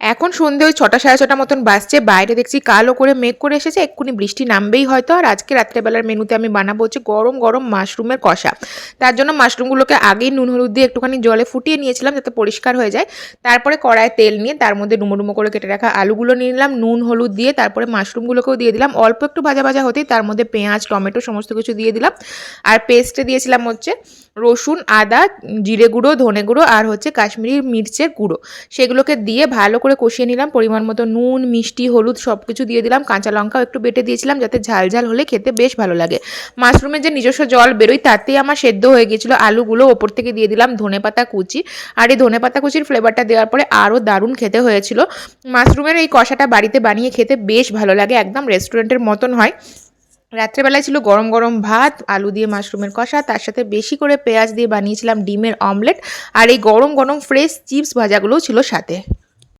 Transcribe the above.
এখন সন্ধে ওই 6টা সাড়ে 6টা মতন বাজছে। বাইরে দেখছি কালো করে মেঘ করে এসেছে, এক্ষুনি বৃষ্টি নামবেই হয়তো। আর আজকে রাত্রেবেলার মেনুতে আমি বানাবো হচ্ছে গরম গরম মাশরুমের কষা। তার জন্য মাশরুমগুলোকে আগেই নুন হলুদ দিয়ে একটুখানি জলে ফুটিয়ে নিয়েছিলাম যাতে পরিষ্কার হয়ে যায়। তারপরে কড়ায় তেল নিয়ে তার মধ্যে ডুমো ডুমো করে কেটে রাখা আলুগুলো নিয়ে নিলাম, নুন হলুদ দিয়ে তারপরে মাশরুমগুলোকেও দিয়ে দিলাম। অল্প একটু ভাজা ভাজা হতেই তার মধ্যে পেঁয়াজ টমেটো সমস্ত কিছু দিয়ে দিলাম। আর পেস্টে দিয়েছিলাম হচ্ছে রসুন আদা জিরে গুঁড়ো ধনে গুঁড়ো আর হচ্ছে কাশ্মীরি মির্চের গুঁড়ো। সেগুলোকে দিয়ে ভালো করে কষিয়ে নিলাম। পরিমাণ মতো নুন মিষ্টি হলুদ সব কিছু দিয়ে দিলাম। কাঁচা লঙ্কাও একটু বেটে দিয়েছিলাম যাতে ঝাল ঝাল হলে খেতে বেশ ভালো লাগে। মাশরুমের যে নিজস্ব জল বেরোয় তাতেই আমার সেদ্ধ হয়ে গিয়েছিলো। আলুগুলো ওপর থেকে দিয়ে দিলাম ধনেপাতা কুচি। আর এই ধনেপাতা কুচির ফ্লেভারটা দেওয়ার পরে আরও দারুণ খেতে হয়েছিল। মাশরুমের এই কষাটা বাড়িতে বানিয়ে খেতে বেশ ভালো লাগে, একদম রেস্টুরেন্টের মতন হয়। রাত্রেবেলায় ছিল গরম গরম ভাত আলু দিয়ে মাশরুমের কষা, তার সাথে বেশি করে পেঁয়াজ দিয়ে বানিয়েছিলাম ডিমের অমলেট, আর এই গরম গরম ফ্রেশ চিপস ভাজাগুলোও ছিল সাথে।